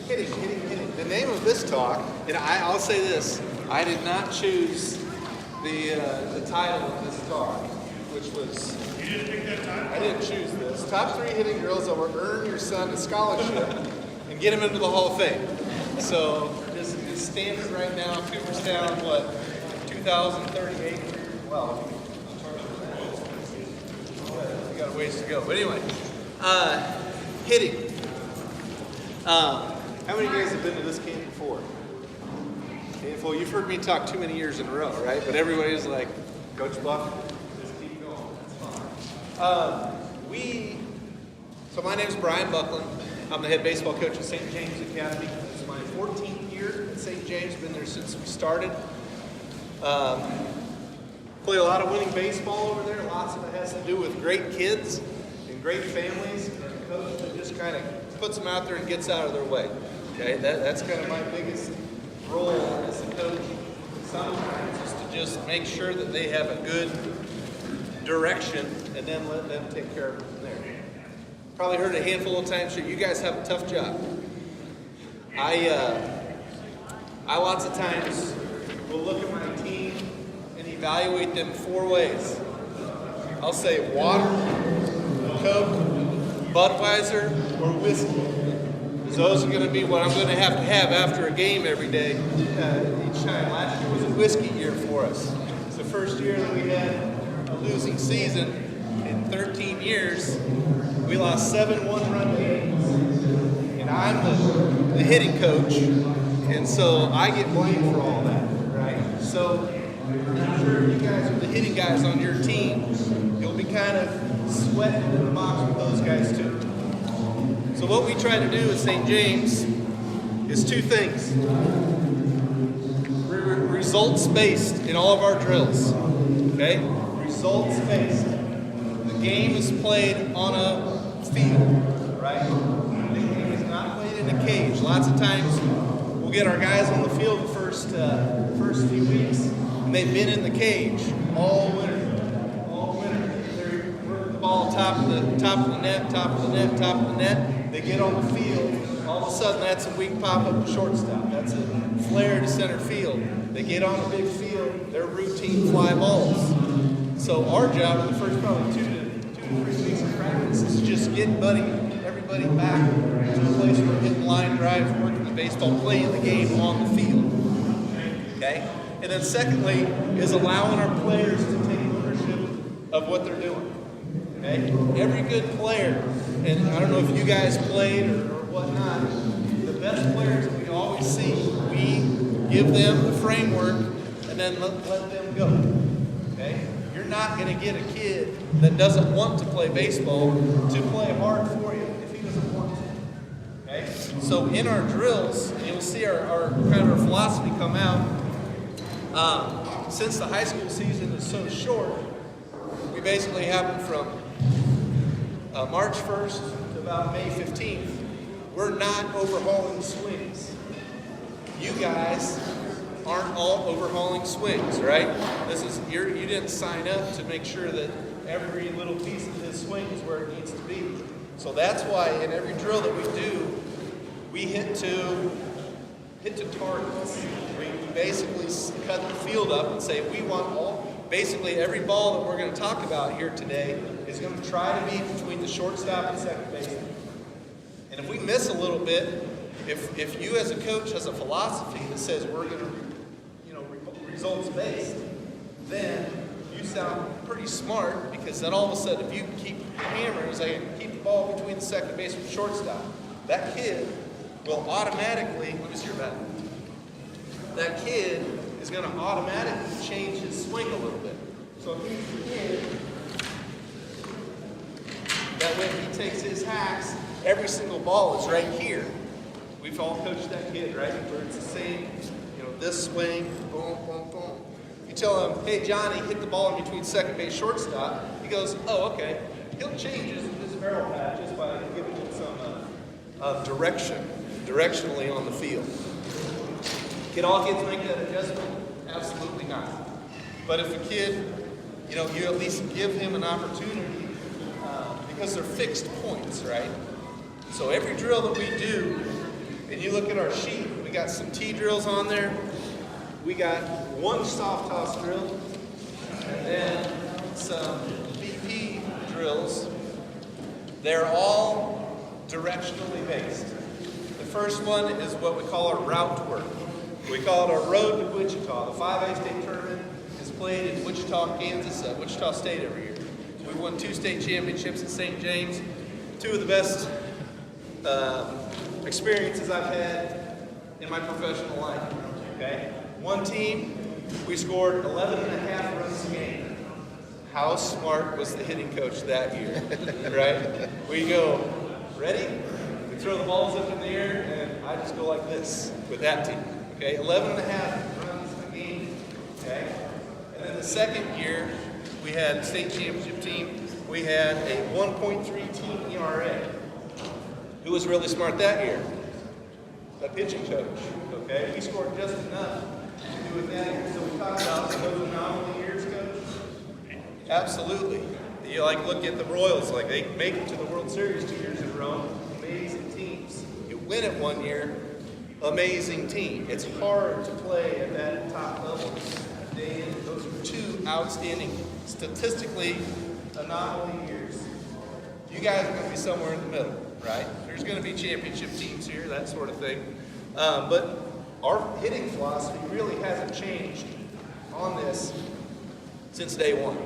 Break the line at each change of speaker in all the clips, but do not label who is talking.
Hitting. The name of this talk, and I'll say this, I did not choose the title of this talk, which was...
You didn't pick that title?
I didn't choose this. Top 3 hitting drills that will earn your son a scholarship and get him into the Hall of Fame. So, this is standard right now. Cooperstown, 2038? Well, we got a ways to go. But anyway, hitting. How many of you guys have been to this camp before? Well, you've heard me talk too many years in a row, right? But everybody's like, Coach Buck, just keep going. That's fine. So my name is Brian Bucklin. I'm the head baseball coach at St. James Academy. It's my 14th year at St. James. Been there since we started. Play a lot of winning baseball over there. Lots of it has to do with great kids and great families. And a coach that just kind of puts them out there and gets out of their way. Okay, that's kind of my biggest role as a coach. Sometimes is to just make sure that they have a good direction and then let them take care of it from there. Probably heard a handful of times that you guys have a tough job. I lots of times will look at my team and evaluate them 4 ways. I'll say water, Coke, Budweiser, or whiskey. Those are going to be what I'm going to have after a game every day, each time. Last year was a whiskey year for us. It's the first year that we had a losing season in 13 years. We lost 7 one-run games, and I'm the hitting coach, and so I get blamed for all that, right? So I'm sure you guys are the hitting guys on your team. You'll be kind of sweating in the box with those guys too. So what we try to do at St. James is 2 things. Results-based in all of our drills, okay? Results-based. The game is played on a field, right? The game is not played in a cage. Lots of times we'll get our guys on the field the first few weeks, and they've been in the cage all winter. They're working the ball top of the net. They get on the field, all of a sudden that's a weak pop-up to shortstop. That's a flare to center field. They get on the big field, they're routine fly balls. So our job in the first probably 2 to 3 weeks of practice is just get everybody back to the place where we're hitting line drives, working the baseball, playing the game on the field. Okay? And then secondly is allowing our players to take ownership of what they're doing. Okay? Every good player, and I don't know if you guys played or whatnot, the best players that we always see, we give them the framework and then let them go. Okay? You're not going to get a kid that doesn't want to play baseball to play hard for you if he doesn't want to. Okay? So in our drills, you'll see our kind of our philosophy come out. Since the high school season is so short, we basically have it from March 1st to about May 15th. We're not overhauling swings. You guys aren't all overhauling swings, right? You didn't sign up to make sure that every little piece of this swing is where it needs to be. So that's why in every drill that we do, we hit to targets. We basically cut the field up and say we want basically every ball that we're going to talk about here today is going to try to be between the shortstop and second baseman. And if we miss a little bit, if you as a coach has a philosophy that says we're going to, results based, then you sound pretty smart, because then all of a sudden if you keep hammering and say keep the ball between the second baseman and shortstop, that kid will automatically, let me see your bat. That kid is going to automatically change his swing a little bit. So if he's the kid, that when he takes his hacks, every single ball is right here. We've all coached that kid, right? Where it's the same, this swing, boom, boom, boom. You tell him, hey, Johnny, hit the ball in between second base, shortstop. He goes, oh, okay. He'll change his barrel path just by giving it some directionally on the field. Can all kids make that adjustment? Absolutely not. But if a kid, you at least give him an opportunity, because they're fixed points, right? So every drill that we do, and look at our sheet, we got some T drills on there. We got one soft toss drill, and then some BP drills. They're all directionally based. The first one is what we call our route work. We call it our road to Wichita. The 5A state tournament is played in Wichita, Kansas, at Wichita State every year. We won 2 state championships at St. James. 2 of the best experiences I've had in my professional life. Okay? One team, we scored 11.5 runs a game. How smart was the hitting coach that year? Right? We go, ready? We throw the balls up in the air, and I just go like this with that team. Okay, 11.5 runs a game. Okay, and then the second year, we had a state championship team. We had a 1.3 team ERA. Who was really smart that year? The pitching coach. Okay, we scored just enough to do it that year. So we talked about those anomaly years, coach. Absolutely. You look at the Royals, they make it to the World Series 2 years in a row. Amazing teams. You win it one year. Amazing team. It's hard to play at that top level day in. Those are 2 outstanding, statistically anomaly years. You guys are going to be somewhere in the middle, right? There's going to be championship teams here, that sort of thing. But our hitting philosophy really hasn't changed on this since day one.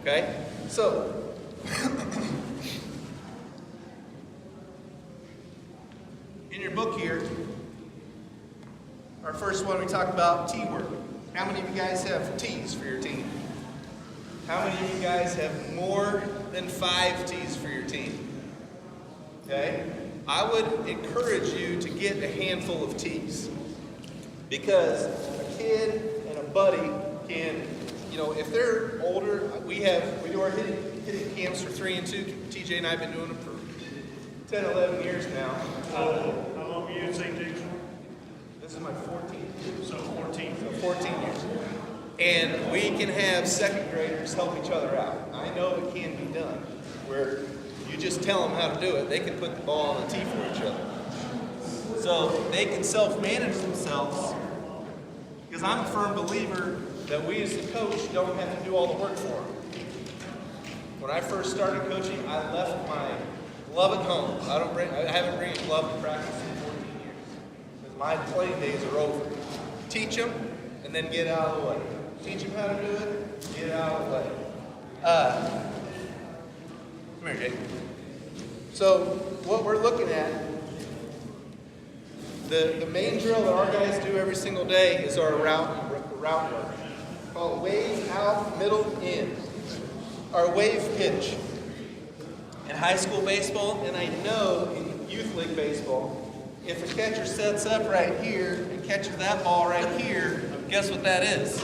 Okay? So, in your book here, our first one, we talked about T work. How many of you guys have T's for your team? How many of you guys have more than 5 T's for your team? Okay? I would encourage you to get a handful of T's. Because a kid and a buddy can, if they're older, we do our hitting camps for 3 and 2. TJ and I have been doing them for 10, 11 years now.
How long were you in St. James?
This is my 14th.
So 14.
So 14 years. And we can have second graders help each other out. I know it can be done, where you just tell them how to do it. They can put the ball on the tee for each other. So they can self-manage themselves, because I'm a firm believer that we as the coach don't have to do all the work for them. When I first started coaching, I left my glove at home. I haven't bring a glove to practice in 14 years. Because my playing days are over. Teach them, and then get out of the way. Teach them how to do it, get out of the way. Come here, Jake. So what we're looking at, the main drill that our guys do every single day is our route work. Called wave out, middle, in. Our wave pitch. In high school baseball, and I know in youth league baseball, if a catcher sets up right here and catches that ball right here, guess what that is?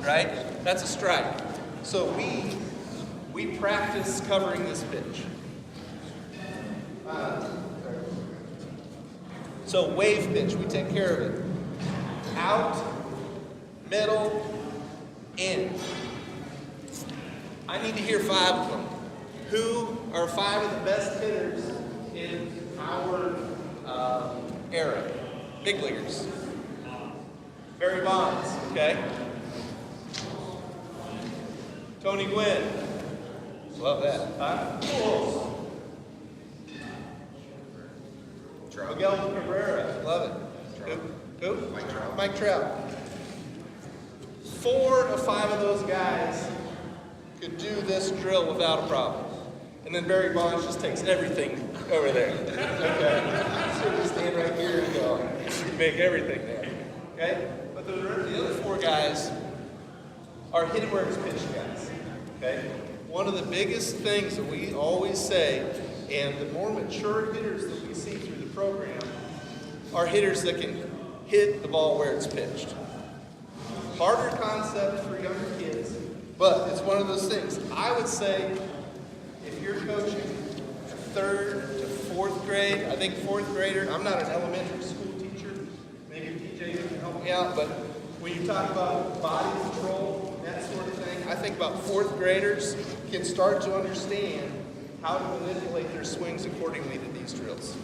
Right? That's a strike. So we practice covering this pitch. So wave pitch, we take care of it. Out, middle, in. I need to hear 5 of them. Who are 5 of the best hitters in our era? Big leaguers. Barry Bonds, okay? Tony Gwynn. Love that. Huh? Miguel Cabrera. Love it. Who? Mike Trout. 4 of 5 of those guys could do this drill without a problem. And then Barry Bonds just takes everything over there. Okay. So you stand right here and go. You make everything there. Okay? But the other 4 guys are hit where it's pitched guys. Okay? One of the biggest things that we always say, and the more mature hitters that we see through the program, are hitters that can hit the ball where it's pitched. Harder concept for younger kids, but it's one of those things. I would say if you're coaching 3rd to 4th grade, I think 4th grader, I'm not an elementary school teacher, maybe TJ can help me out, but when you talk about body control, that sort of thing, I think about 4th graders can start to understand how to manipulate their swings accordingly to these drills.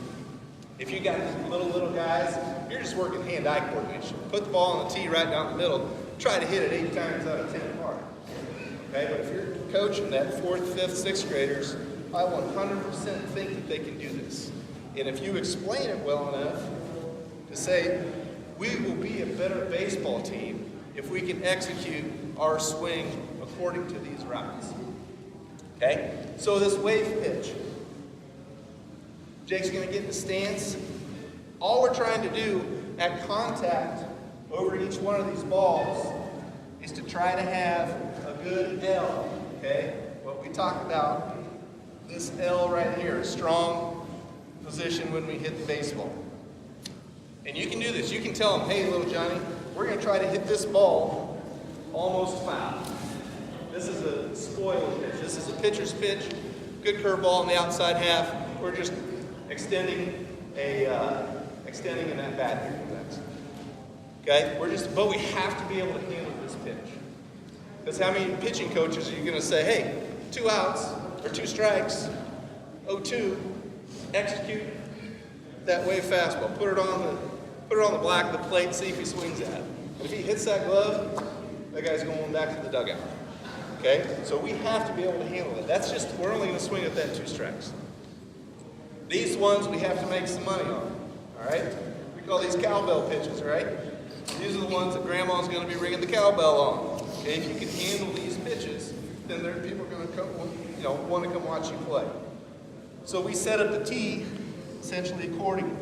If you got these little guys, you're just working hand-eye coordination. Put the ball on the tee right down the middle. Try to hit it 8 times out of 10 hard. Okay, but if you're coaching that 4th, 5th, 6th graders, I 100% think that they can do this. And if you explain it well enough to say, we will be a better baseball team if we can execute our swing according to these routes. Okay, so this wave pitch. Jake's going to get in the stance. All we're trying to do at contact over each one of these balls is to try to have a good L, okay? What we talk about, this L right here, a strong position when we hit the baseball. And you can do this. You can tell them, hey, little Johnny, we're going to try to hit this ball almost foul. This is a spoiled pitch. This is a pitcher's pitch. Good curveball in the outside half. We're just extending in that bat here next. Okay? But we have to be able to handle this pitch. Because how many pitching coaches are you going to say, hey, 2 outs or 2 strikes, 0-2, execute that wave fastball. Put it on the black of the plate, see if he swings at it. And if he hits that glove, that guy's going back to the dugout. Okay? So we have to be able to handle it. That's just, we're only going to swing at that 2 strikes. These ones we have to make some money on. All right? We call these cowbell pitches, right? These are the ones that grandma's going to be ringing the cowbell on. Okay? If you can handle these pitches, then people are going to come, want to come watch you play. So we set up the tee essentially accordingly.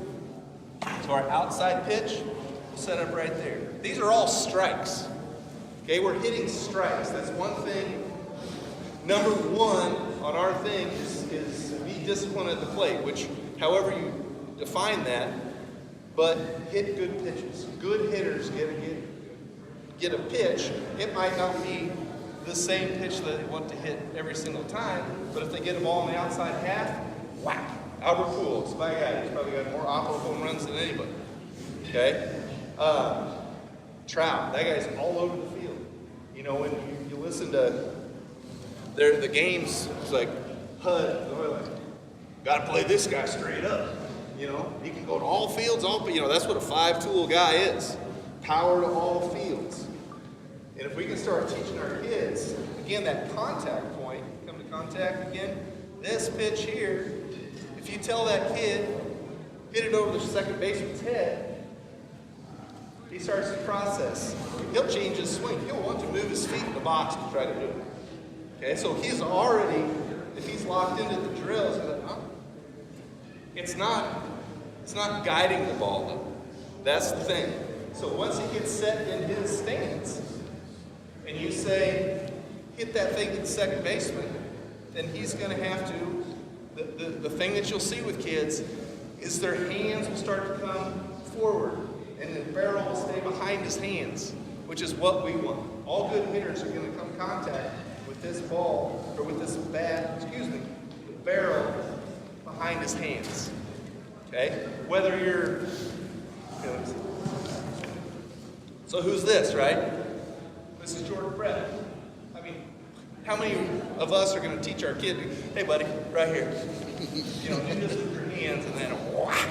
So our outside pitch, we'll set up right there. These are all strikes. Okay, we're hitting strikes. That's one thing. Number 1 on our thing is be disciplined at the plate, which, however you define that, but hit good pitches. Good hitters get a pitch. It might not be the same pitch that they want to hit every single time, but if they get a ball in the outside half, whack. Albert Pujols, my guy, he's probably got more oppo home runs than anybody. Okay? Trout, that guy's all over the field. You know, when you listen to the games, it's like, HUD, they're like, got to play this guy straight up. You know, he can go to all fields, that's what a 5-tool guy is. Power to all fields. And if we can start teaching our kids, again, that contact point, come to contact again, this pitch here, if you tell that kid, hit it over the second baseman's head, he starts the process. He'll change his swing. He'll want to move his feet in the box to try to do it. Okay, so he's already, if he's locked into the drills, it's not guiding the ball though. That's the thing. So once he gets set in his stance, and you say, hit that thing to the second baseman, then he's going to have to, the thing that you'll see with kids is their hands will start to come forward, and the barrel will stay behind his hands, which is what we want. All good hitters are going to come in contact with this ball, or with this bat, the barrel behind his hands. Okay? Whether you're, so who's this, right? This is Jordan Brett. I mean, how many of us are going to teach our kid, hey buddy, right here, do this with your hands, and then whack.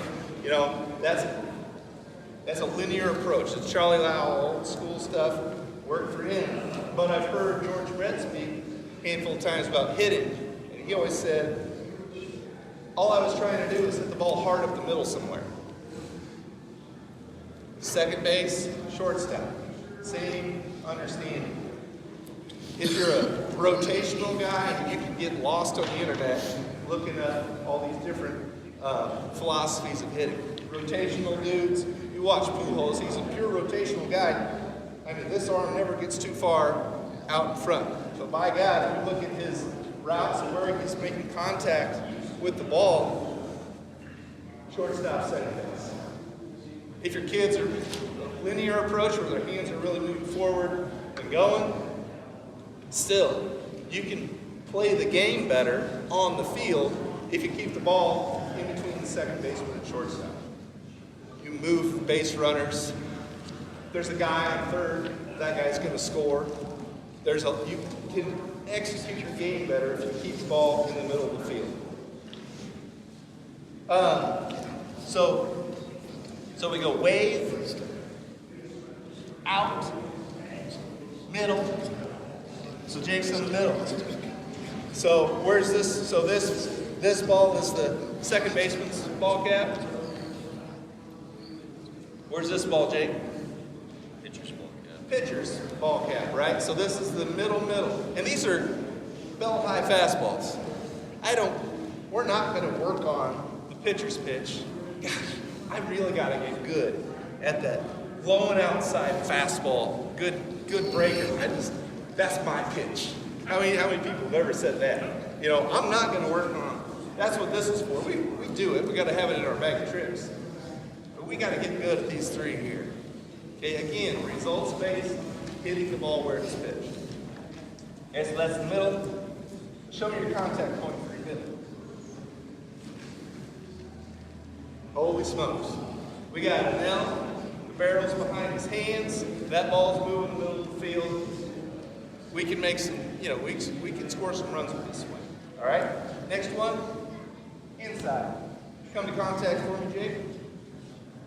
That's a linear approach. It's Charlie Lau, old school stuff, worked for him. But I've heard George Brett speak a handful of times about hitting, and he always said, all I was trying to do was hit the ball hard up the middle somewhere. Second base, shortstop, same understanding. If you're a rotational guy, you can get lost on the internet looking up all these different philosophies of hitting. Rotational dudes, you watch Pujols, he's a pure rotational guy. I mean, this arm never gets too far out in front. So by God, if you look at his routes and where he's making contact with the ball, shortstop, second base. If your kids are a linear approach where their hands are really moving forward and going, still, you can play the game better on the field if you keep the ball in between the second baseman and shortstop. You move base runners. There's a guy on third, that guy's going to score. You can execute your game better if you keep the ball in the middle of the field. So we go wave, out, middle. So Jake's in the middle. So where's this? So this ball is the second baseman's ball cap. Where's this ball, Jake?
Pitcher's ball cap.
Pitcher's ball cap, right? So this is the middle. And these are belt high fastballs. We're not going to work on the pitcher's pitch. Gosh, I really got to get good at that blowing outside fastball. Good breaker. That's my pitch. How many people have ever said that? You know, I'm not going to work on. That's what this is for. We do it. We got to have it in our bag of tricks. But we got to get good at these three here. Okay, again, results based, hitting the ball where it's pitched. Okay, so that's the middle. Show me your contact point for your middle. Holy smokes. We got an L. The barrel's behind his hands. That ball's moving in the middle of the field. We can make some, we can score some runs with this one. All right? Next one, inside. Come to contact for me, Jake.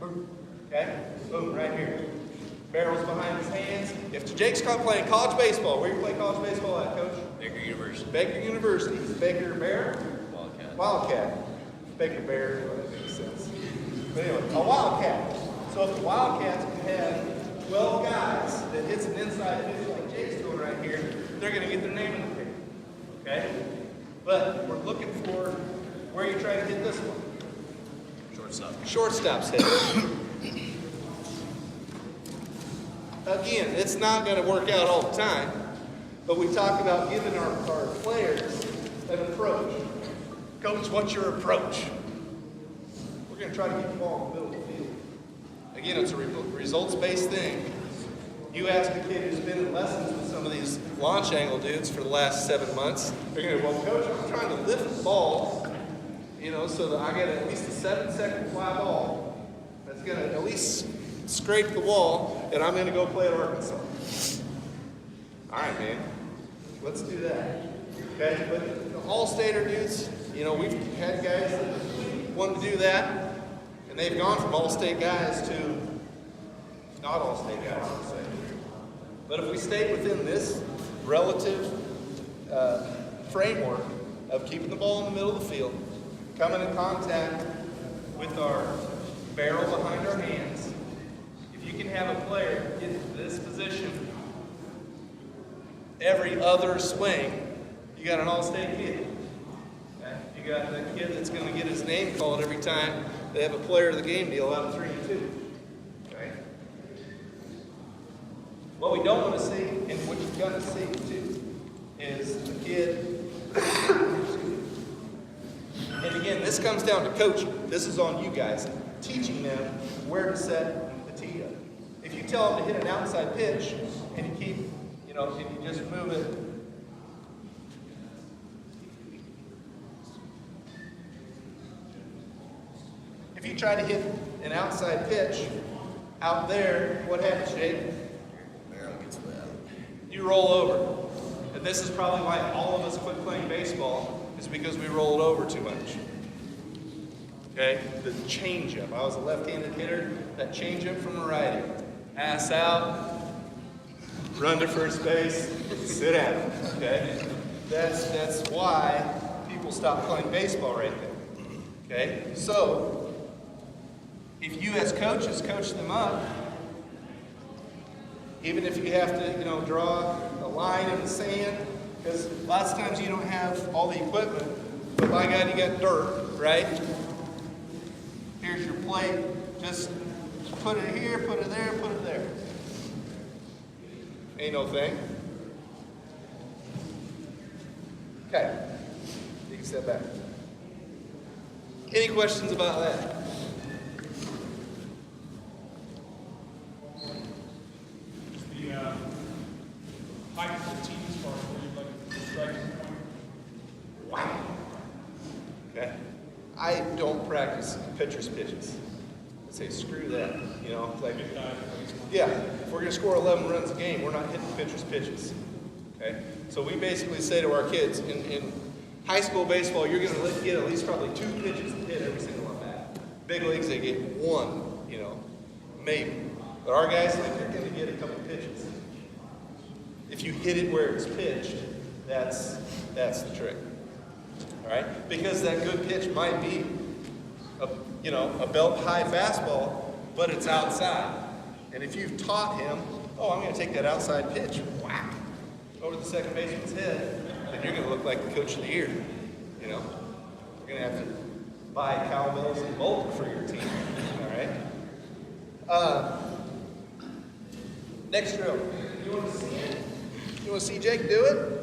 Boom. Okay? Boom, right here. Barrel's behind his hands. If Jake's playing college baseball, where you play college baseball at, Coach?
Baker University.
Baker University. Baker Bear?
Wildcat.
Wildcat. Baker Bear, well, that makes sense. But anyway, a Wildcat. So if the Wildcats can have 12 guys that hits an inside pitch like Jake's doing right here, they're going to get their name in the paper. Okay? But we're looking for where you're trying to hit this one.
Shortstop.
Shortstop's hit. Again, it's not going to work out all the time, but we talk about giving our players an approach. Coach, what's your approach? We're going to try to get the ball in the middle of the field. Again, it's a results-based thing. You ask a kid who's been in lessons with some of these launch angle dudes for the last 7 months, they're going to go, well, Coach, I'm trying to lift the ball, so that I get at least a 7-second fly ball that's going to at least scrape the wall, and I'm going to go play at Arkansas. All right, man. Let's do that. Okay? But the all-stater dudes, we've had guys that want to do that, and they've gone from all-state guys to not all-state guys, I would say. But if we stay within this relative framework of keeping the ball in the middle of the field, coming in contact with our barrel behind our hands, if you can have a player get to this position every other swing, you got an all-state kid. Okay? You got the kid that's going to get his name called every time they have a player of the game deal out of 3 and 2. Okay? What we don't want to see, and what you're going to see too, is the kid. And again, this comes down to coaching. This is on you guys, teaching them where to set the tee up. If you tell them to hit an outside pitch, and you keep, if you just move it. If you try to hit an outside pitch out there, what happens, Jake?
Barrel gets loud.
You roll over. And this is probably why all of us quit playing baseball, is because we rolled over too much. Okay? The changeup. I was a left-handed hitter. That changeup from a righty. Ass out, run to first base, sit down. Okay? That's why people stop playing baseball right there. Okay? So, if you as coaches coach them up, even if you have to, draw a line in the sand, because lots of times you don't have all the equipment, but by God, you got dirt, right? Here's your plate. Just put it here, put it there, put it there. Ain't no thing. Okay. You can step back. Any questions about that?
The height of the tee as far as where you'd like to strike the point.
Wow. Okay. I don't practice pitcher's pitches. I say, screw that. It's like, yeah, if we're going to score 11 runs a game, we're not hitting pitcher's pitches. Okay? So we basically say to our kids, in high school baseball, you're going to get at least probably 2 pitches to hit every single at bat. Big leagues, they get one, maybe. But our guys, they're going to get a couple pitches. If you hit it where it's pitched, that's the trick. All right? Because that good pitch might be a belt high fastball, but it's outside. And if you've taught him, I'm going to take that outside pitch, whack, over the second baseman's head, then you're going to look like the coach of the year. You're going to have to buy cowbells in bulk for your team. All right? Next drill. You want to see it? You want to see Jake do it?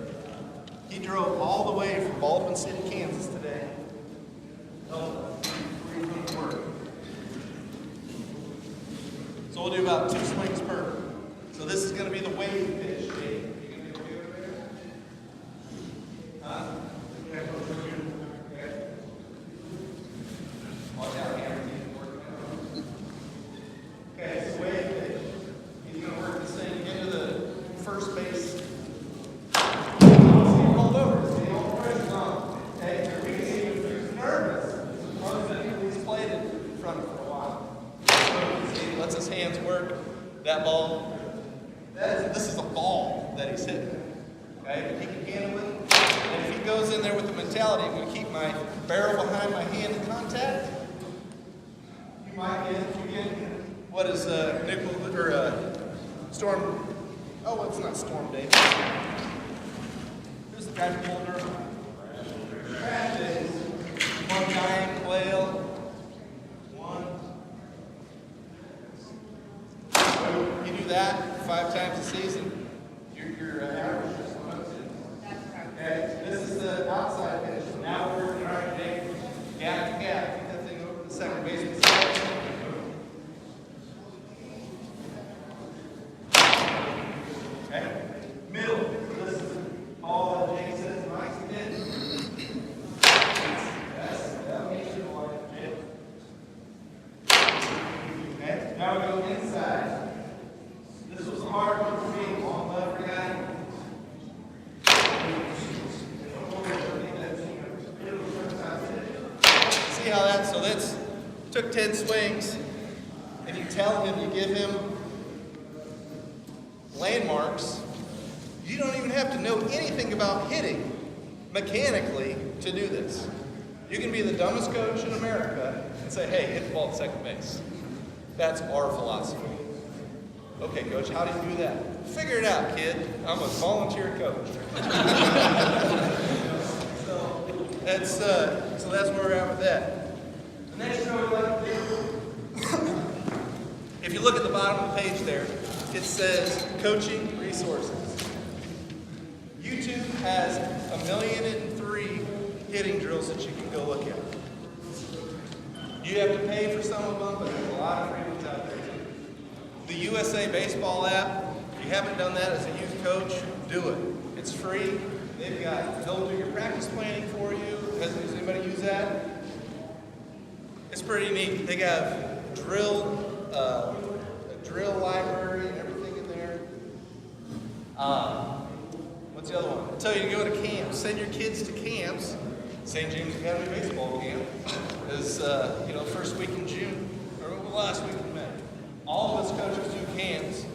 He drove all the way from Baldwin City, Kansas today. Where you going to work? So we'll do about 2 swings per. So this is going to be the wave pitch. Jake. You going to be okay over there? Huh? Okay. All down here. Okay, so wave pitch. He's going to work this thing into the first base. Rolled over. See, all the pressure's on. Okay, we can see if he's nervous. One of the people he's played in front of for a while. So, see, he lets his hands work. That ball, this is a ball that he's hitting. Okay, he can handle it. And if he goes in there with the mentality, I'm going to keep my barrel behind my hand in contact, you might get, what is nickel or storm? Oh, it's not storm day. Who's the guy from Boulder? Crash days. One giant whale. One. You do that 5 times a season. Your average is 1. Okay, this is the outside pitch. Now we're trying to take gap to gap. Get that thing over to the second baseman side. Okay, middle. This is all that Jake says Mike's did. Yes, that makes you like it. Okay, now we go inside. This was a hard one for me, long lever guy. See how that's took 10 swings, and you tell him, you give him landmarks. You don't even have to know anything about hitting mechanically to do this. You can be the dumbest coach in America and say, hey, hit the ball at second base. That's our philosophy. Okay, coach, how do you do that? Figure it out, kid. I'm a volunteer coach. So that's where we're at with that. The next drill we'd like to do, if you look at the bottom of the page there, it says coaching resources. YouTube has 1,000,003 hitting drills that you can go look at. You have to pay for some of them, but there's a lot of free ones out there too. The USA Baseball app, if you haven't done that as a youth coach, do it. It's free. They'll do your practice planning for you. Does anybody use that? It's pretty neat. They got a drill library and everything in there. What's the other one? I'll tell you to go to camps. Send your kids to camps. St. James Academy Baseball Camp is, first week in June, or last week in May. All of us coaches do camps.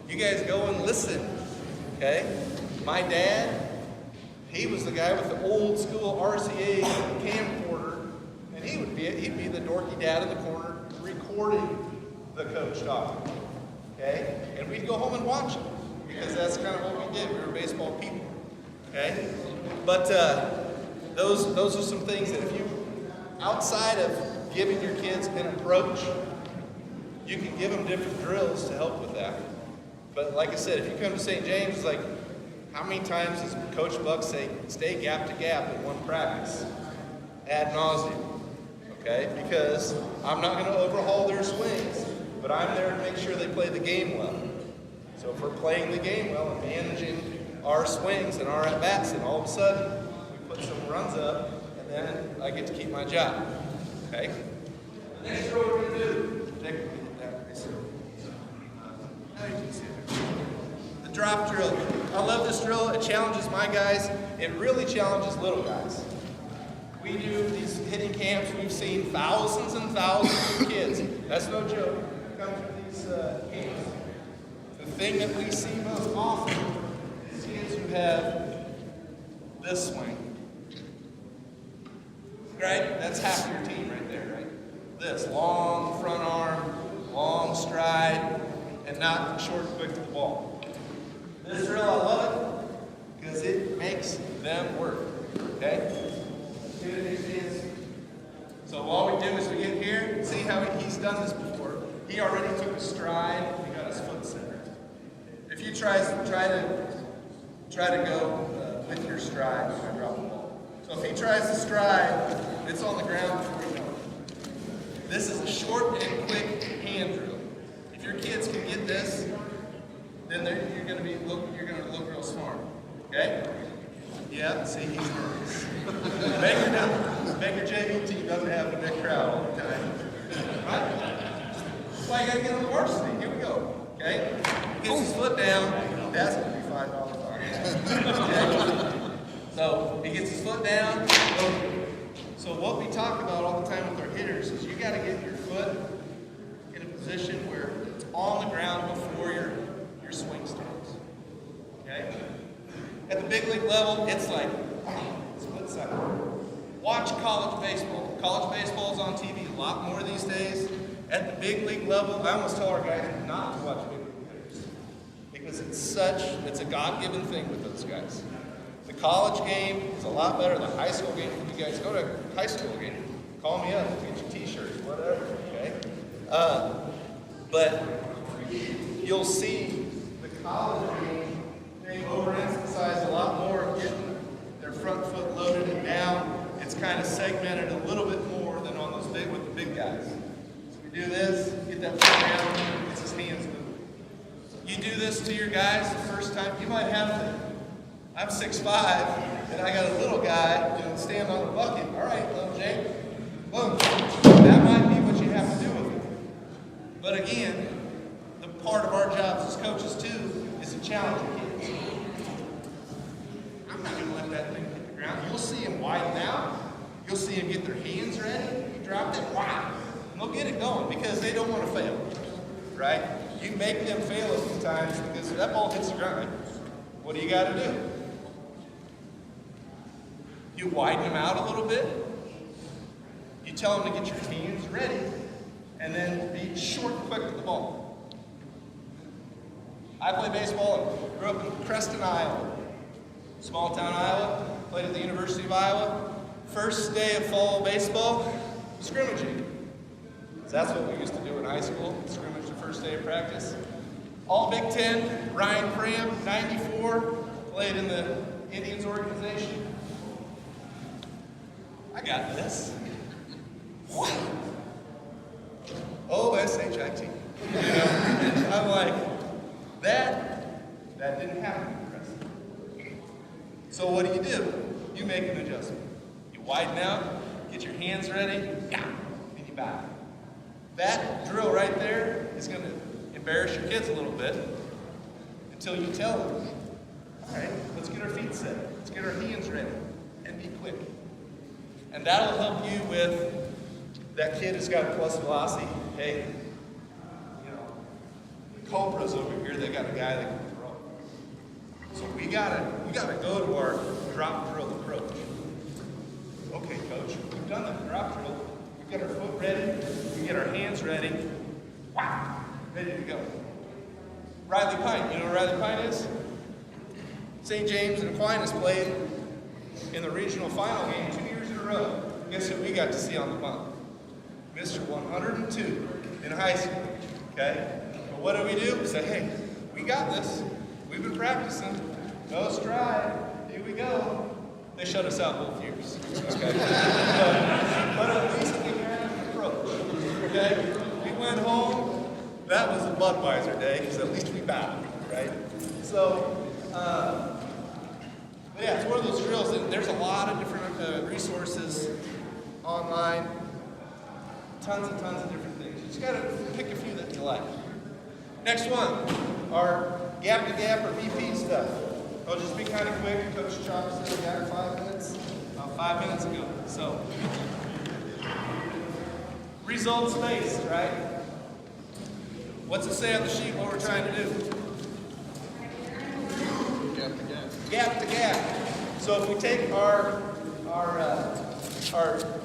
You guys go and listen, okay? My dad, he was the guy with the old school RCA camcorder, and he'd be the dorky dad in the corner recording the coach talking, okay? And we'd go home and watch him, because that's kind of what we did. We were baseball people, okay? But those are some things that if you, outside of giving your kids an approach, you can give them different drills to help with that. But like I said, if you come to St. James, it's like, how many times does Coach Buck say, stay gap to gap in one practice? Ad nauseum, okay? Because I'm not going to overhaul their swings, but I'm there to make sure they play the game well. So if we're playing the game well and managing our swings and our at-bats, and all of a sudden, we put some runs up, and then I get to keep my job, okay? The next drill we're going to do, the drop drill. I love this drill. It challenges my guys. It really challenges little guys. We do these hitting camps. We've seen thousands and thousands of kids. That's no joke. Come to these camps. The thing that we see most often is kids who have this swing. Right? That's half of your team right there, right? This long front arm, long stride, and not short and quick to the ball. This drill, I love it because it makes them work. Okay? So all we do is we get here, see how he's done this before. He already took a stride, he got his foot centered. If you try to go with your stride, you're gonna drop the ball. So if he tries to stride, it's on the ground before you know it. This is a short and quick hand drill. If your kids can get this, then you're gonna look real smart. Okay? Yeah, see, he's nervous. Baker JV team doesn't have a big crowd all the time. Right? That's why you gotta get on the varsity. Here we go. Okay? He gets his foot down. That's gonna be $5 Okay? So he gets his foot down. So what we talk about all the time with our hitters is you gotta get your foot in a position where it's on the ground before your swing starts. Okay? At the big league level, it's like split second. Watch college baseball. College baseball is on TV a lot more these days. At the big league level, I almost tell our guys not to watch big league hitters because it's a God-given thing with those guys. The college game is a lot better than the high school game. If you guys go to a high school game, call me up, get your t-shirts, whatever, okay? But you'll see the college game, they overemphasize a lot more of getting their front foot loaded and down. It's kind of segmented a little bit more than on those with the big guys. So we do this, get that foot down, gets his hands moving. You do this to your guys the first time, you might have to. I'm 6'5", and I got a little guy, stand on the bucket. All right, little Jake, boom. That might be what you have to do with it. But again, the part of our jobs as coaches too is to challenge the kids. I'm not going to let that thing hit the ground. You'll see them widen out. You'll see them get their hands ready. You drop it, wow. And they'll get it going because they don't want to fail, right? You make them fail a few times because that ball hits the ground. What do you got to do? You widen them out a little bit. You tell them to get your hands ready, and then be short and quick to the ball. I play baseball and grew up in Creston, Iowa. Small town Iowa. Played at the University of Iowa. First day of fall baseball, scrimmaging. So that's what we used to do in high school, scrimmage the first day of practice. All Big Ten, Ryan Cram, 94, played in the Indians organization. I got this. O-S-H-I-T. I'm like, that didn't happen in Preston. So what do? You make an adjustment. You widen out, get your hands ready, and you back. That drill right there is going to embarrass your kids a little bit until you tell them, all right, let's get our feet set. Let's get our hands ready and be quick. And that'll help you with that kid who's got a plus velocity. Hey, the Cobras over here, they got a guy that can throw. So we gotta go to our drop drill approach. Okay, coach, we've done the drop drill. We get our foot ready. We get our hands ready. Wow, ready to go. Riley Pine, you know where Riley Pine is? St. James and Aquinas played in the regional final game 2 years in a row. Guess who we got to see on the mound? Mr. 102 in high school, okay? But what do? We say, hey, we got this. We've been practicing. No stride. Here we go. They shut us out both years, okay? but at least we had an approach, okay? We went home. That was a Budweiser day because at least we battled, right? So, but yeah, it's one of those drills that there's a lot of different resources online, tons and tons of different things. You just got to pick a few that you like. Next one, our gap-to-gap or BP stuff. I'll just be kind of quick. Coach Chalk said we got 5 minutes. I'll 5 minutes ago. So, results based, right? What's it say on the sheet what we're trying to do?
Gap to gap.
Gap to gap. So if we take our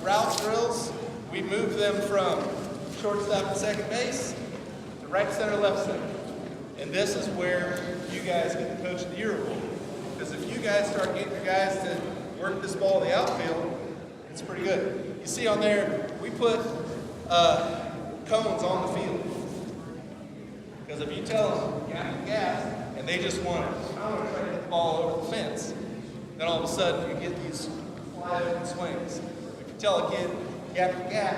route drills, we move them from shortstop and second base to right center, left center. And this is where you guys get the Coach of the Year award. Because if you guys start getting your guys to work this ball in the outfield, it's pretty good. You see on there, we put cones on the field. Because if you tell them gap to gap, and they just want it, I want to try to hit the ball over the fence, then all of a sudden you get these wide open swings. If you tell a kid gap to gap,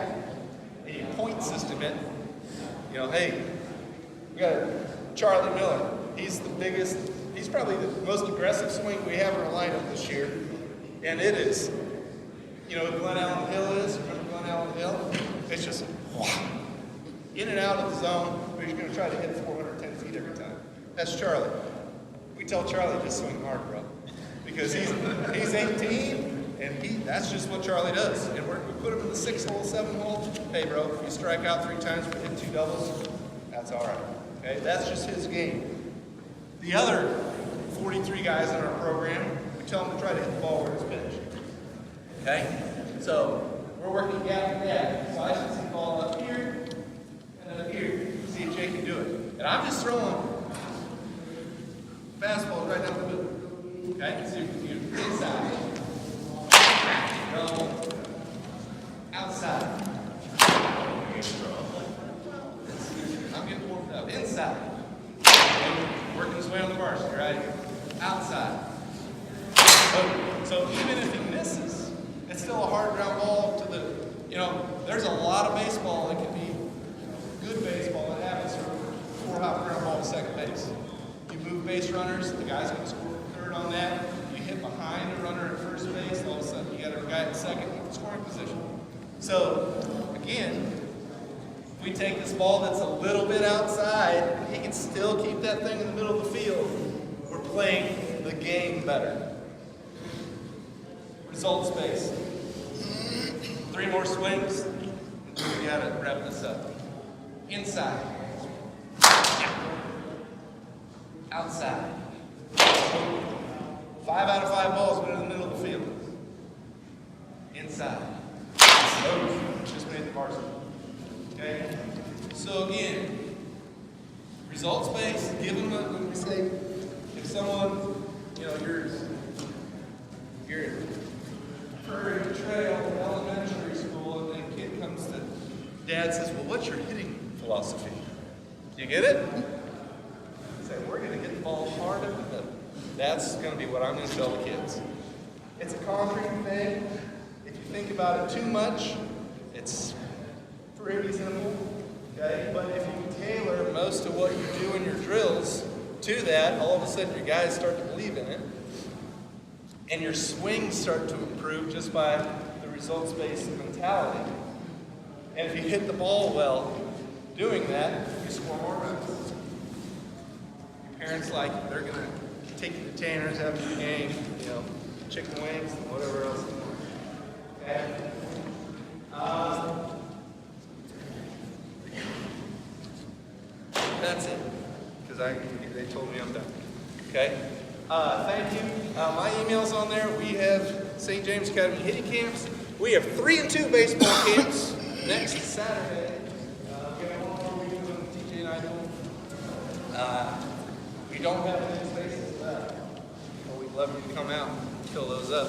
and you point system it, you know, hey, we got Charlie Miller. He's the biggest, he's probably the most aggressive swing we have in our lineup this year. And it is, you know what Glen Allen Hill is? Remember Glen Allen Hill? It's just in and out of the zone, but you're going to try to hit 410 feet every time. That's Charlie. We tell Charlie just swing hard, bro. Because he's 18, and that's just what Charlie does. And we put him in the 6-hole, 7-hole. Hey, bro, if you strike out 3 times but hit 2 doubles, that's all right. Okay, that's just his game. The other 43 guys in our program, we tell them to try to hit the ball where it's pitched. Okay, so we're working gap to gap. So I should see the ball up here and up here. See if Jay can do it. And I'm just throwing fastball right down the middle. Okay, so you inside. Go outside. I'm getting warmed up. Inside. Working his way on the varsity, right? Outside. So even if he misses, it's still a hard ground ball to the, you know, there's a lot of baseball that can be good baseball that happens from 4-hop ground ball to second base. You move base runners, the guy's going to score third on that. You hit behind a runner at first base, all of a sudden you got a guy at second in scoring position. So, again, if we take this ball that's a little bit outside, he can still keep that thing in the middle of the field. We're playing the game better. Results based. 3 more swings, and we got to wrap this up. Inside. Outside. 5 out of 5 balls went in the middle of the field. Inside. Just made the varsity. Okay? So again, results based, give them when we say, if someone, you know, you're Prairie Trail Elementary School, and the kid comes to Dad says, well, what's your hitting philosophy? You get it? Say, we're going to get the ball hard up the middle. That's going to be what I'm going to tell the kids. It's a concrete thing. If you think about it too much, it's pretty simple. Okay? But if you tailor most of what you do in your drills to that, all of a sudden your guys start to believe in it. And your swings start to improve just by the results-based mentality. And if you hit the ball well doing that, you score more runs. Your parents they're going to take you to Tanner's after the game, you know, chicken wings and whatever else. Okay? That's it. Because they told me I'm done. Okay? Thank you. My email's on there. We have St. James Academy hitting camps. We have 3 and 2 baseball camps next Saturday. We have one more week when TJ and I do. We don't have any spaces left. But we'd love you to come out and fill those up.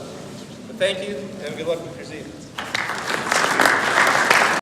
But thank you, and good luck with your seasons.